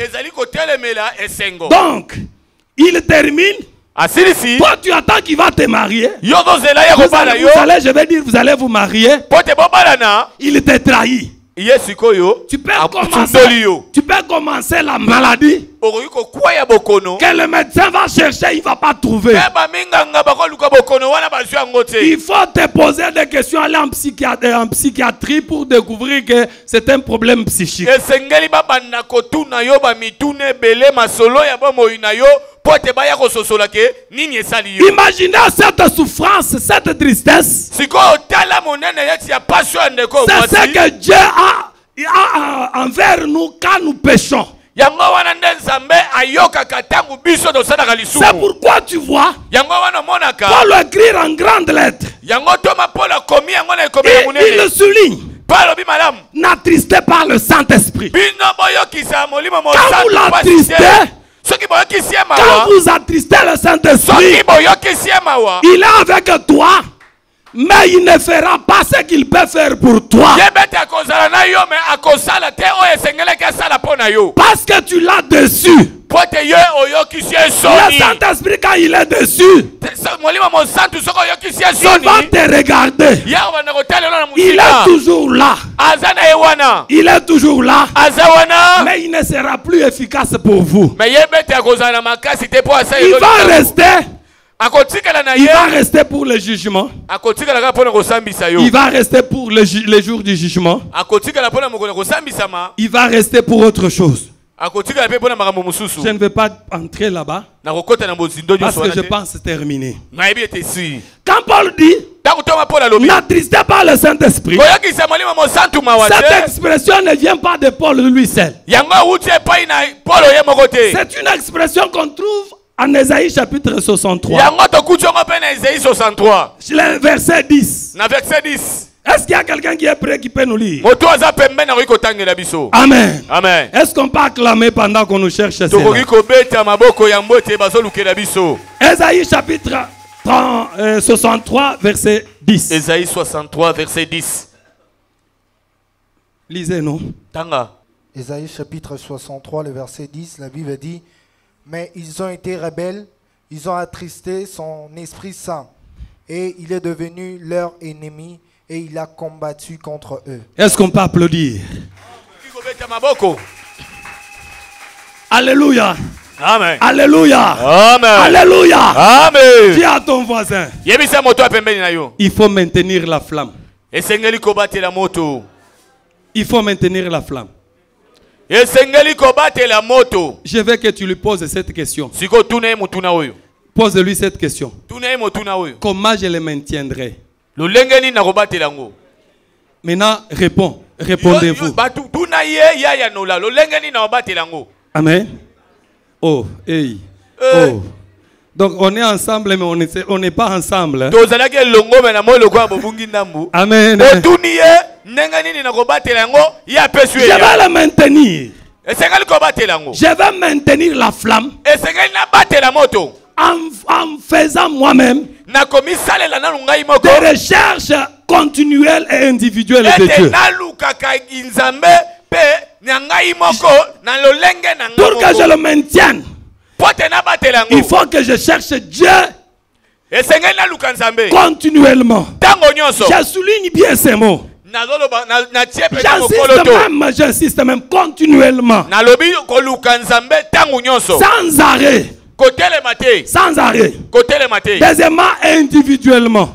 Donc, il termine. Toi tu attends qu'il va te marier. Vous allez vous marier. Il te trahit. Tu peux commencer la maladie que le médecin va chercher, il ne va pas trouver. Il faut te poser des questions, aller en psychiatrie pour découvrir que c'est un problème psychique. Imaginez cette souffrance, cette tristesse. C'est ce que Dieu a envers nous quand nous péchons. C'est pourquoi tu vois, Paul écrit en grandes lettres. Il le souligne. N'attristez pas le Saint-Esprit. Quand vous l'attristez, quand vous attristez le Saint-Esprit, il est avec toi, mais il ne fera pas ce qu'il peut faire pour toi. Parce que tu l'as dessus. Le Saint-Esprit, quand il est dessus, il va te regarder. Il est toujours là. Il est toujours là. Mais il ne sera plus efficace pour vous. Il va rester. Il va rester pour le jugement. Il va rester pour les jours du jugement. Il va rester pour autre chose. Je ne vais pas entrer là-bas parce que je pense terminer. Quand Paul dit n'attristez pas le Saint-Esprit, cette expression ne vient pas de Paul lui seul. C'est une expression qu'on trouve en Ésaïe chapitre 63. Le verset 10. Est-ce qu'il y a quelqu'un qui est prêt qui peut nous lire? Amen. Amen. Est-ce qu'on peut acclamer pendant qu'on nous cherche cela? Ésaïe chapitre 63 verset 10. Ésaïe 63 verset 10. Lisez-nous. Ésaïe chapitre 63 le verset 10, la Bible dit: mais ils ont été rebelles, ils ont attristé son Esprit Saint, et il est devenu leur ennemi, et il a combattu contre eux. Est-ce qu'on peut applaudir? Alléluia. Amen. Alléluia. Amen. Alléluia. Amen. Dis à ton voisin, il faut maintenir la flamme. Il faut maintenir la flamme. Je veux que tu lui poses cette question. Pose-lui cette question. Comment je le maintiendrai? Maintenant, répondez-vous. Amen. Oh, hey. Oh. Donc on est ensemble, mais on n'est pas ensemble. Amen. Je vais le maintenir. Je vais maintenir la flamme en faisant moi-même des recherches continuelles et individuelles de Dieu. Pour que je le maintienne, il faut que je cherche Dieu continuellement. Je souligne bien ces mots. J'insiste même continuellement. Sans arrêt. Sans arrêt. Deuxièmement, individuellement.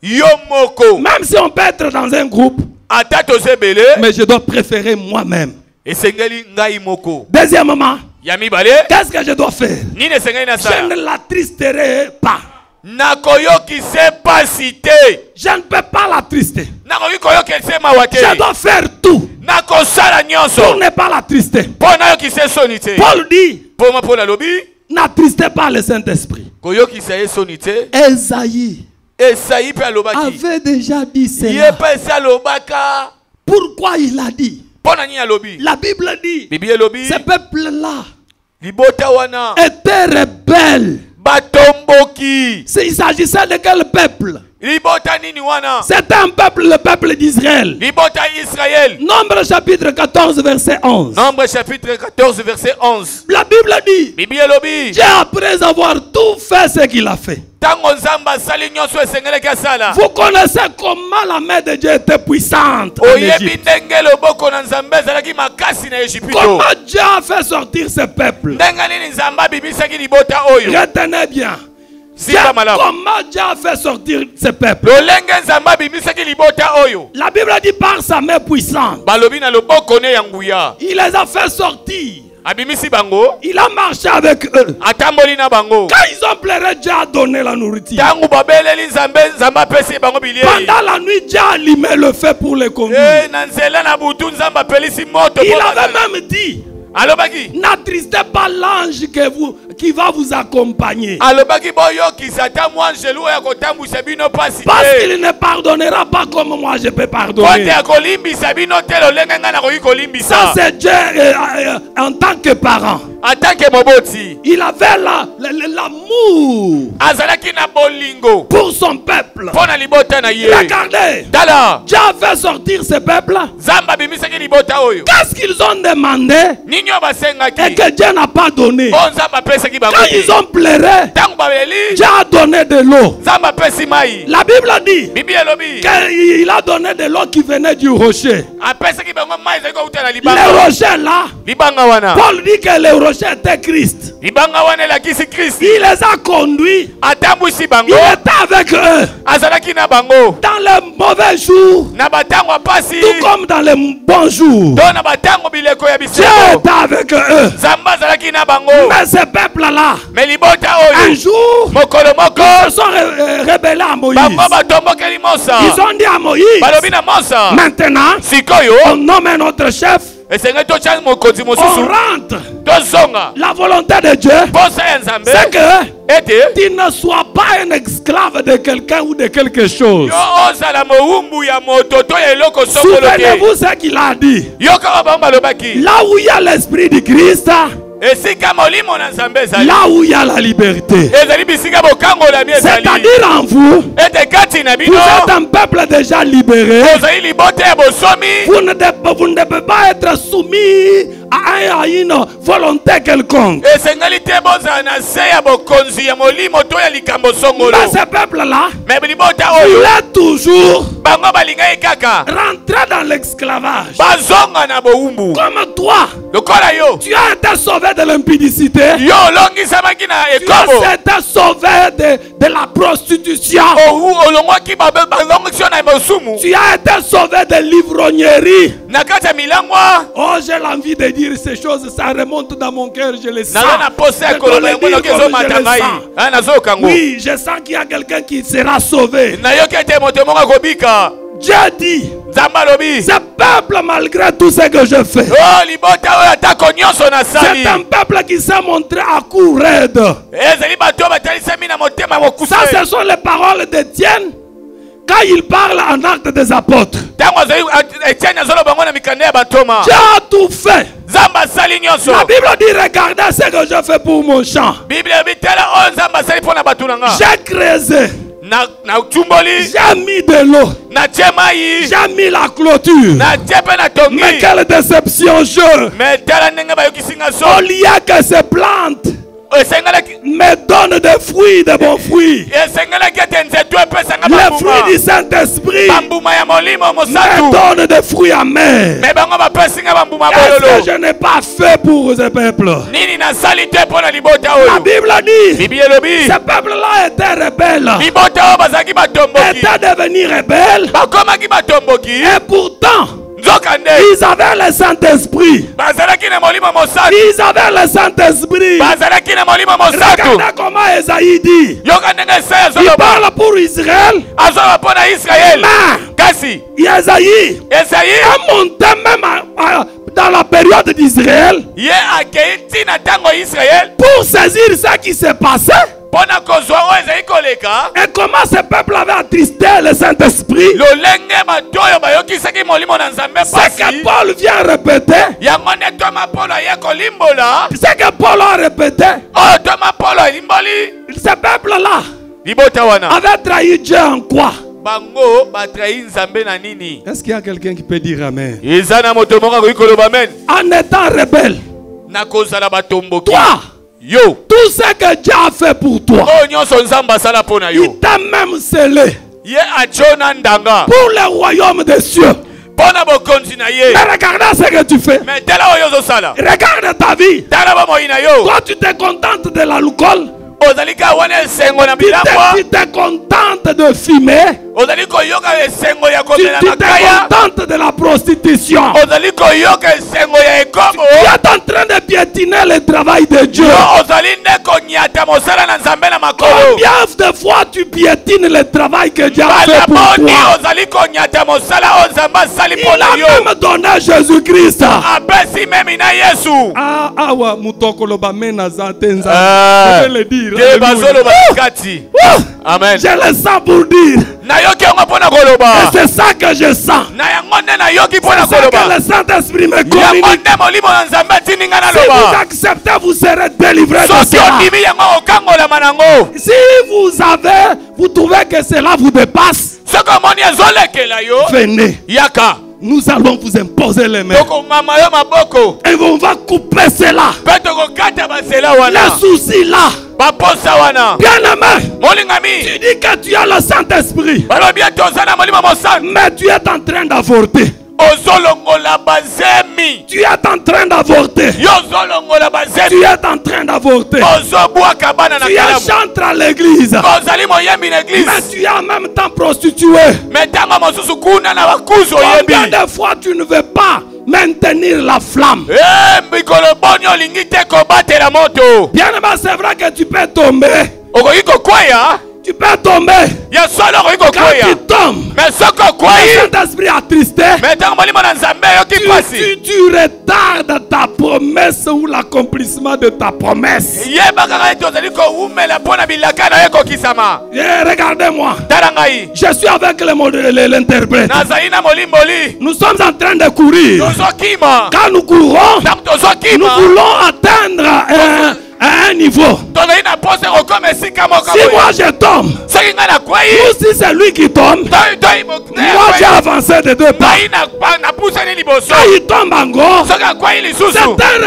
Même si on peut être dans un groupe, mais je dois préférer moi-même. Deuxièmement, qu'est-ce que je dois faire? Je ne l'attristerai pas. Je ne peux pas l'attrister. Je dois faire tout pour ne pas l'attrister. Paul dit, n'attristez pas le Saint-Esprit. Esaïe avait déjà dit cela. Pourquoi il a dit? La Bible dit, ce peuple-là était rebelle. Il s'agissait de quel peuple? C'était un peuple, le peuple d'Israël. Nombre chapitre 14 verset 11. La Bible dit, Dieu après avoir tout fait ce qu'il a fait. Vous connaissez comment la main de Dieu était puissante en Égypte. Comment Dieu a fait sortir ce peuple. Retenez bien. Comment Dieu a fait sortir ce peuple. La Bible dit par sa main puissante. Il les a fait sortir. Il a marché avec eux. Quand ils ont pleuré, Dieu a donné la nourriture. Pendant la nuit, Dieu a allumé le feu pour les conduire. Il avait même dit, n'attristez pas l'ange qui va vous accompagner. Parce qu'il ne pardonnera pas comme moi je peux pardonner. Ça c'est Dieu en tant que parent. Il avait l'amour pour son peuple. Regardez, Dieu a fait sortir ce peuple. Qu'est-ce qu'ils ont demandé et que Dieu n'a pas donné? Quand ils ont pleuré, Dieu a donné de l'eau. La Bible dit qu'il a donné de l'eau qui venait du rocher. Le rocher là, Paul dit que le rocher était Christ. Il les a conduits. Il était avec eux dans les mauvais jours, tout comme dans les bons jours. Dieu était avec eux. Mais ce peuple-là, un jour, ils se sont rebellés à Moïse. Ils ont dit à Moïse, maintenant, on nomme un autre chef. On rentre. La volonté de Dieu, c'est que tu ne sois pas un esclave de quelqu'un ou de quelque chose. Souvenez-vous ce qu'il a dit. Là où il y a l'esprit du Christ, là où il y a la liberté. C'est-à-dire en vous, vous êtes un peuple déjà libéré. Vous ne devez pas être soumis à une volonté quelconque. Mais ce peuple-là, il est toujours rentré dans l'esclavage. Comme toi, tu as été sauvé de l'impudicité. Tu as été sauvé de la prostitution. Tu as été sauvé de l'ivrognerie. Oh, j'ai l'envie de dire ces choses, ça remonte dans mon cœur, je le sens. Oui, je sens qu'il y a quelqu'un qui sera sauvé. Dieu dit, ce peuple, malgré tout ce que je fais, c'est un peuple qui s'est montré à court raide. Ça, ce sont les paroles d'Étienne quand il parle en Actes des Apôtres. Dieu a tout fait. La Bible dit, regardez ce que je fais pour mon champ. J'ai creusé. J'ai mis de l'eau. J'ai mis la clôture. Mais quelle déception je. Au lieu que ces plantes me donne des fruits, de bons fruits. Les fruits du Saint-Esprit me donnent des fruits amers. Est-ce que je n'ai pas fait pour ce peuple? La Bible dit, ce peuple-là était rebelle, était devenu rebelle, et pourtant ils avaient le Saint-Esprit. Ils avaient le Saint-Esprit. Regardez comment Esaïe dit. Il parle pour Israël. Mais Esaïe est monté même dans la période d'Israël pour saisir ce qui s'est passé. Et comment ce peuple avait attristé le Saint-Esprit. C'est que Paul vient répéter. C'est que Paul a répété. Ce peuple-là avait trahi Dieu en quoi? Est-ce qu'il y a quelqu'un qui peut dire Amen? En étant rebelle. Toi, tout ce que Dieu a fait pour toi, il t'a même scellé pour le royaume des cieux. Mais regarde ce que tu fais. Regarde ta vie. Toi, tu te contentes de l'alcool. Tu te contentes de fumer. Tu te contentes de la prostitution. Tu es en train de piétiner le travail de Dieu. Combien de fois tu piétines le travail que Dieu a fait pour toi? Il a même donné Jésus-Christ. Je vais le dire. Amen. Je le sens pour dire. Et c'est ça que je sens. C'est ça que le Saint-Esprit me communique. Si vous acceptez, vous serez délivrés de cela. Si vous trouvez que cela vous dépasse, venez. Nous allons vous imposer les mains. Et on va couper cela. Les soucis là. Bien-aimé, tu dis que tu as le Saint-Esprit, mais tu es en train d'avorter. Tu es en train d'avorter. Tu es en train d'avorter. Tu es chantre à l'église, mais tu es en même temps prostitué. Combien de fois tu ne veux pas maintenir la flamme? Bien aimé, c'est vrai que tu peux tomber. Tu peux tomber. Quand tu tombes, le Saint-Esprit attristé, tu retardes ta promesse ou l'accomplissement de ta promesse. Regardez-moi. Je suis avec l'interprète. Nous sommes en train de courir. Quand nous courons, nous voulons atteindre un niveau. Si moi je tombe, ou si c'est lui qui tombe, moi j'ai avancé de 2 pas. Quand il tombe en gros, c'est un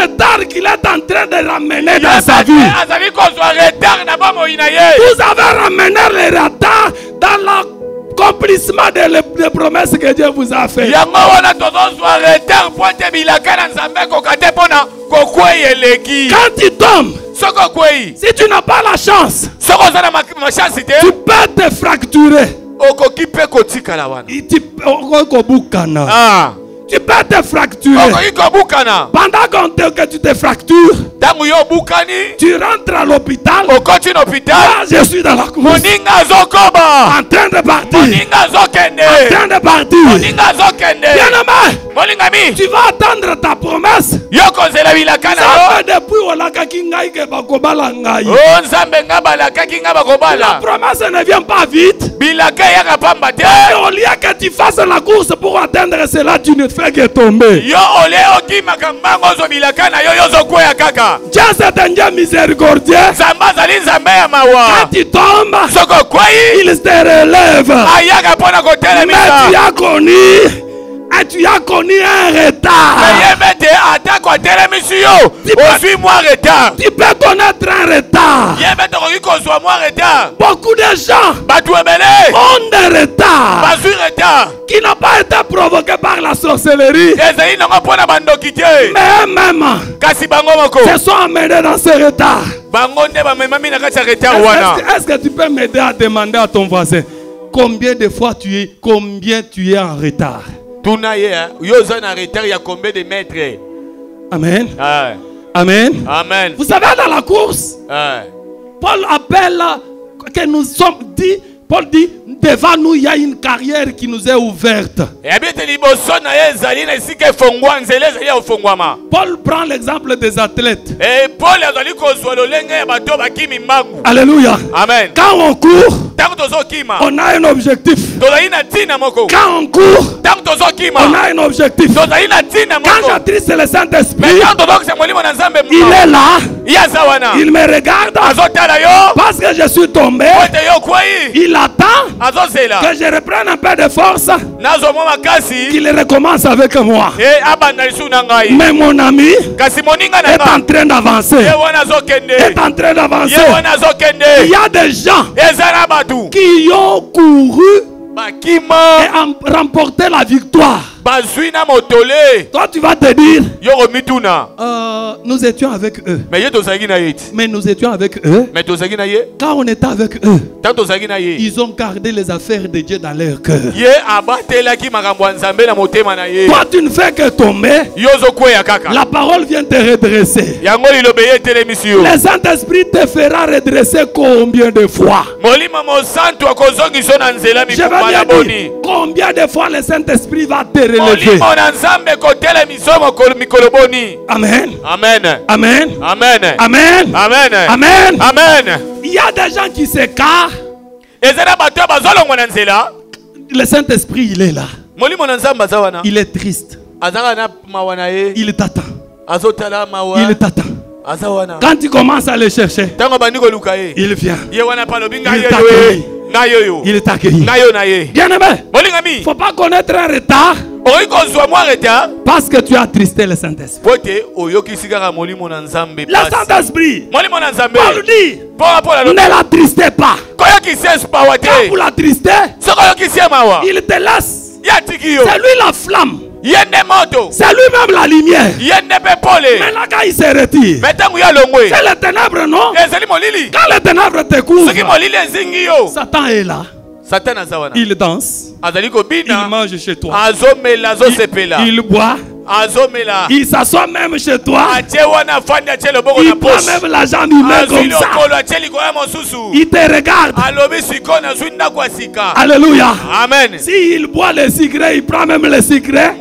retard qu'il est en train de ramener dans sa vie. Vous avez ramené le retard dans l'accomplissement des promesses que Dieu vous a fait. Quand tu tombes, si tu n'as pas la chance, tu peux te fracturer. Tu peux te fracturer. Pendant que tu te fractures, tu rentres à l'hôpital. Ah, je suis dans la course. En train de partir. En train de partir. Bien-aimé, tu vas attendre ta promesse. La promesse ne vient pas vite. Et au lieu que tu fasses la course pour atteindre cela, tu ne fais que tomber. Dieu c'est un Dieu miséricordieux. Quand tu tombes, il te relève. Mais tu as connu. Et tu as connu un retard. Tu peux connaître un retard. Beaucoup de gens ont des retards qui n'ont pas été provoqués par la sorcellerie. Mais même se sont amenés dans ce retard. Est-ce que tu peux m'aider à demander à ton voisin combien de fois tu es en retard? Il y a combien de mètres? Amen. Amen. Amen. Vous savez, dans la course, Paul appelle que nous sommes dit. Paul dit, devant nous, il y a une carrière qui nous est ouverte. Paul prend l'exemple des athlètes. Alléluia. Amen. Quand on court, on a un objectif. Quand on court, on a un objectif. Quand j'attriste le Saint-Esprit, il est là. Il me regarde. Parce que je suis tombé. Il attend que je reprenne un peu de force, qu'il recommence avec moi. Mais mon ami est en train d'avancer. Il y a des gens qui ont couru et remporté la victoire. Toi tu vas te dire, nous étions avec eux. Mais nous étions avec eux. Quand on était avec eux, ils ont gardé les affaires de Dieu dans leur cœur. Toi tu ne fais que tomber. La parole vient te redresser. Le Saint-Esprit te fera redresser combien de fois? Je vais dire, combien de fois le Saint-Esprit va te relever? Amen. Amen. Amen. Amen. Amen. Amen. Amen. Amen. Il y a des gens qui s'écartent. Le Saint-Esprit, il est là. Il est triste. Il t'attend. Il t'attend. Quand tu commences à le chercher, il vient. Il t'accueille. Bien aimé, il ne faut pas connaître un retard parce que tu as attristé le Saint-Esprit. Le Saint-Esprit, Paul dit, ne l'attristez pas. Quand vous l'attristez, il te laisse. C'est lui la flamme. C'est lui-même la lumière. Maintenant quand il se retire, c'est les ténèbres, non? Quand les ténèbres te couvrent, Satan est là. Il danse. Il mange chez toi. Il boit. Il s'assoit même chez toi. Il prend même l'argent humain comme ça. Il te regarde. Alléluia. Amen. S'il boit le secret, il prend même le secret.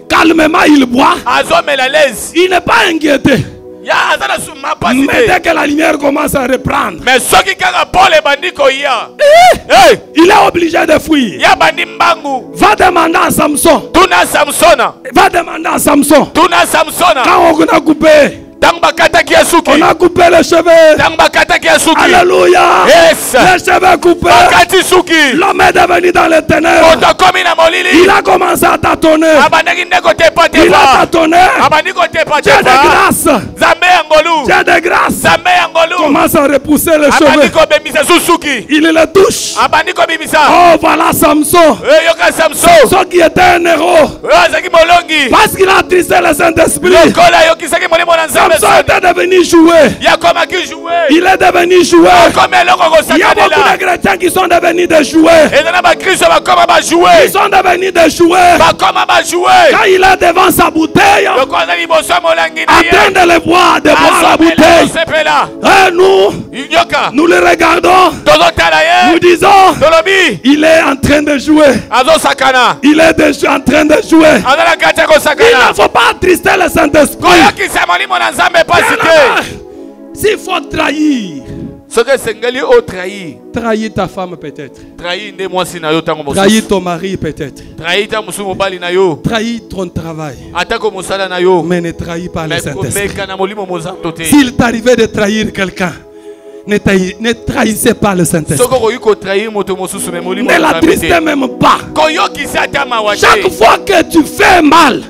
Calmement il boit. Il n'est pas inquiété. Mais dès que la lumière commence à reprendre, il est obligé de fuir. Va demander à Samson. Va demander à Samson. Quand on a coupé, on a coupé les cheveux. Alléluia. Yes. Les cheveux coupés. L'homme est devenu dans les ténèbres. Il a commencé à tâtonner. Il a tâtonné. Dieu de grâce Dieu de grâce commence à repousser les cheveux. Il le touche. Oh, voilà Samson. Samson qui était un héros. Parce qu'il a attristé le Saint-Esprit. Samson était devenu jouet. Il est devenu jouet. Il y a beaucoup de chrétiens qui sont devenus des jouets. Ils sont devenus des jouets. Quand il est devant sa bouteille, en train de le voir, de boire la bouteille, et nous le regardons, nous disons, il est en train de jouer. Il est en train de jouer. Il ne faut pas attrister le Saint-Esprit. S'il faut trahir, trahir ta femme peut-être. Trahir ton mari peut-être. Trahir ton travail. Mais ne trahis pas le Saint-Esprit. S'il t'arrivait de trahir quelqu'un, ne trahissez pas le Saint-Esprit. Ne l'attristez même pas. Chaque fois que tu fais mal,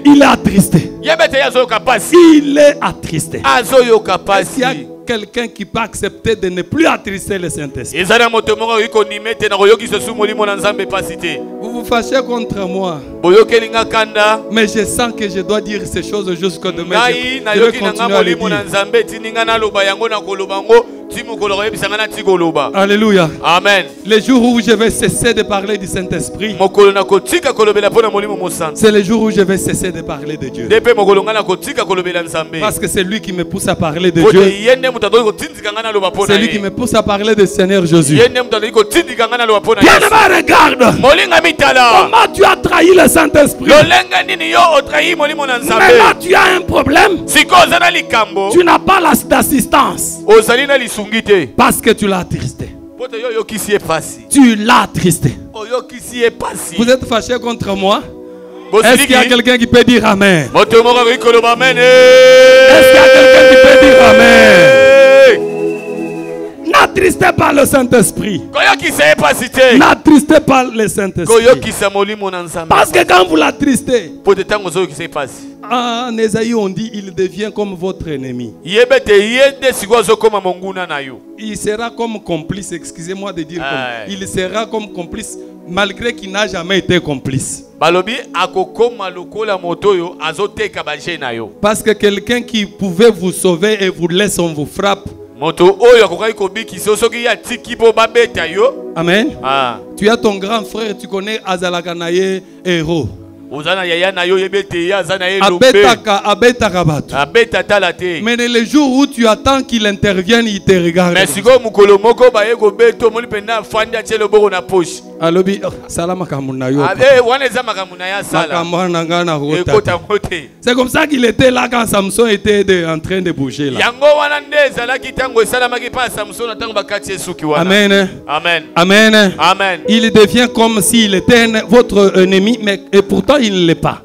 il est attristé. Il est attristé. S'il y a quelqu'un qui peut accepter de ne plus attrister le Saint-Esprit, vous vous fâchez contre moi, mais je sens que je dois dire ces choses jusqu'au demain. Je vais continuer à le dire. Alléluia. Amen. Le jour où je vais cesser de parler du Saint-Esprit, c'est le jour où je vais cesser de parler de Dieu. Parce que c'est lui qui me pousse à parler de Dieu. C'est lui qui me pousse à parler du Seigneur Jésus. Bien-aimé, regarde comment tu as trahi le Saint-Esprit. Maintenant tu as un problème. Tu n'as pas d'assistance. Parce que tu l'as attristé. Tu l'as attristé. Vous êtes fâché contre moi? Est-ce qu'il y a quelqu'un qui peut dire Amen? Est-ce qu'il y a quelqu'un qui peut dire Amen? N'attristez pas le Saint-Esprit. N'attristez pas le Saint-Esprit. Parce que quand vous l'attristez, en Ésaïe on dit il devient comme votre ennemi. Il sera comme complice, excusez-moi de dire comme. Il sera comme complice malgré qu'il n'a jamais été complice. Parce que quelqu'un qui pouvait vous sauver et vous laisse, on vous frappe. Amen. Tu as ton grand frère, tu connais Azalakanaye héros. Mais le jour où tu attends qu'il intervienne, il te regarde. C'est comme ça qu'il était là quand Samson était en train de bouger là. Amen. Amen. Amen. Amen. Il devient comme s'il était votre ennemi, mais et pourtant il ne l'est pas.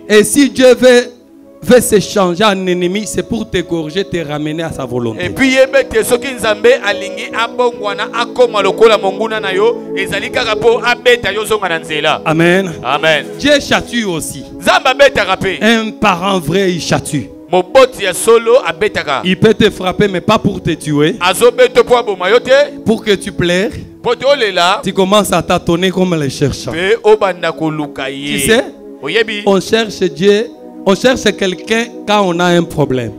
Et si Dieu veut se changer en ennemi, c'est pour te corriger, te ramener à sa volonté. Amen. Amen. Dieu chatue aussi. Un parent vrai, il chatue. Il peut te frapper, mais pas pour te tuer. Pour que tu plaires. Tu commences à tâtonner comme les chercheurs. Tu sais, on cherche Dieu. On cherche quelqu'un quand on a un problème.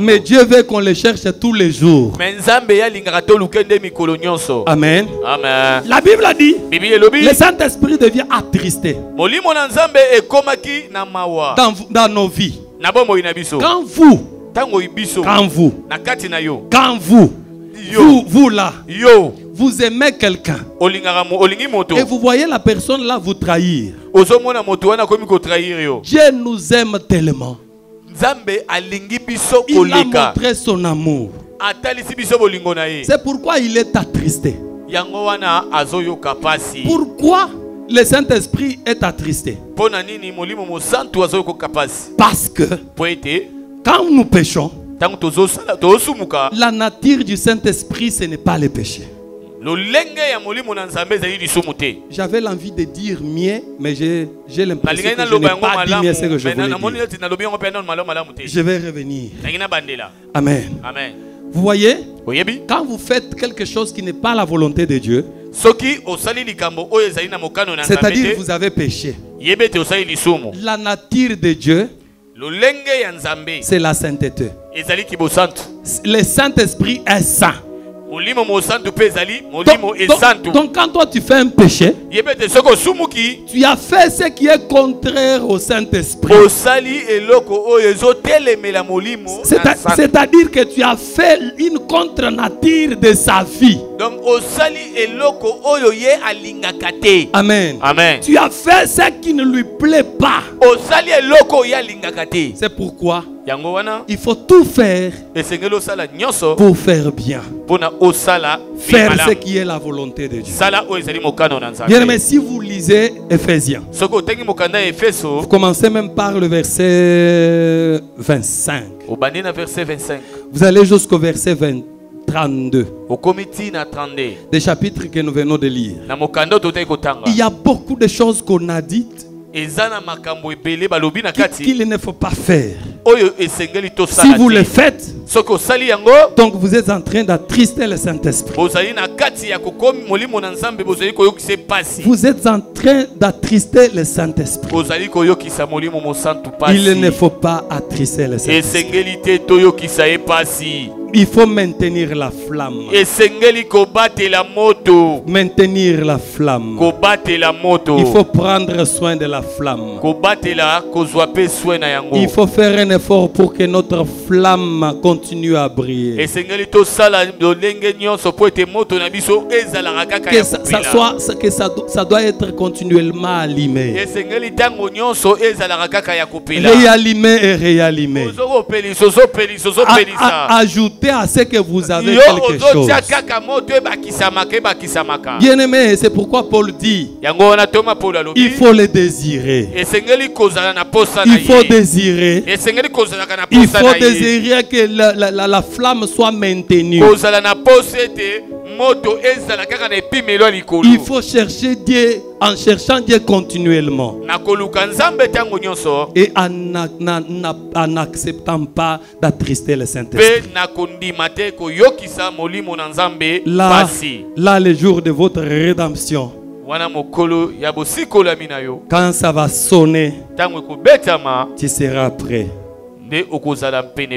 Mais Dieu veut qu'on le cherche tous les jours. Amen. Amen. La Bible a dit, le Saint-Esprit devient attristé dans nos vies. Quand vous là, vous aimez quelqu'un et vous voyez la personne là vous trahir. Dieu nous aime tellement. Il a montré son amour. C'est pourquoi il est attristé. Pourquoi le Saint-Esprit est attristé? Parce que quand nous péchons, la nature du Saint-Esprit, ce n'est pas le péché. J'avais l'envie de dire mieux, mais j'ai l'impression que je n'ai pas dit mieux ce que je voulais dire. Je vais revenir. Amen. Vous voyez, quand vous faites quelque chose qui n'est pas la volonté de Dieu, c'est-à-dire que vous avez péché, la nature de Dieu, c'est la sainteté. Le Saint-Esprit est saint. Donc quand toi tu fais un péché, tu as fait ce qui est contraire au Saint-Esprit. C'est-à-dire que tu as fait une contre-nature de sa vie. Amen. Tu as fait ce qui ne lui plaît pas. C'est pourquoi il faut tout faire pour faire bien. Faire ce qui est la volonté de Dieu. Bien, mais si vous lisez Éphésiens, vous commencez même par le verset 25. Vous allez jusqu'au verset 32. Des chapitres que nous venons de lire. Il y a beaucoup de choses qu'on a dites qu'il ne faut pas faire. Si vous le faites, donc vous êtes en train d'attrister le Saint-Esprit. Vous êtes en train d'attrister le Saint-Esprit. Il ne faut pas attrister le Saint-Esprit. Il faut maintenir la flamme. Maintenir la flamme. Il faut prendre soin de la flamme. Il faut faire un effort pour que notre flamme continue à briller. Que ça doit être continuellement allumé. Réallumé et réallumé. Ajoutez à ce que vous avez quelque chose. Bien aimé, c'est pourquoi Paul dit il faut le désirer. Il faut désirer. Il faut désirer que la flamme soit maintenue. Il faut chercher Dieu en cherchant Dieu continuellement. Et en n'acceptant pas d'attrister le Saint-Esprit. Là, le jour de votre rédemption, quand ça va sonner, tu seras prêt.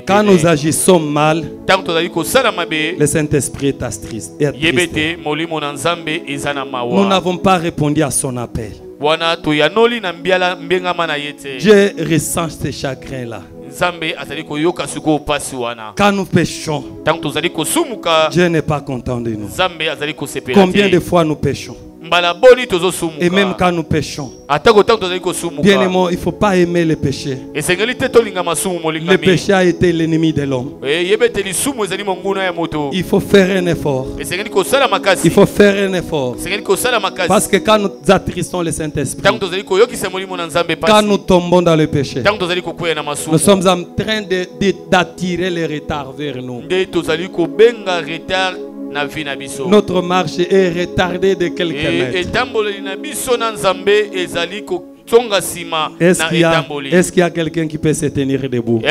Quand nous agissons mal, le Saint-Esprit est attristé. Nous n'avons pas répondu à son appel. Dieu ressent ce chagrin-là. Quand nous péchons, Dieu n'est pas content de nous. Combien de fois nous péchons? Et même quand nous péchons, bien aimé, il ne faut pas aimer le péché. Le péché a été l'ennemi de l'homme. Il faut faire un effort. Il faut faire un effort. Parce que quand nous attristons le Saint-Esprit, quand nous tombons dans le péché, nous sommes en train d'attirer les retards vers nous. Notre marche est retardée de quelques mètres. Est-ce qu'il y a quelqu'un qui peut se tenir debout?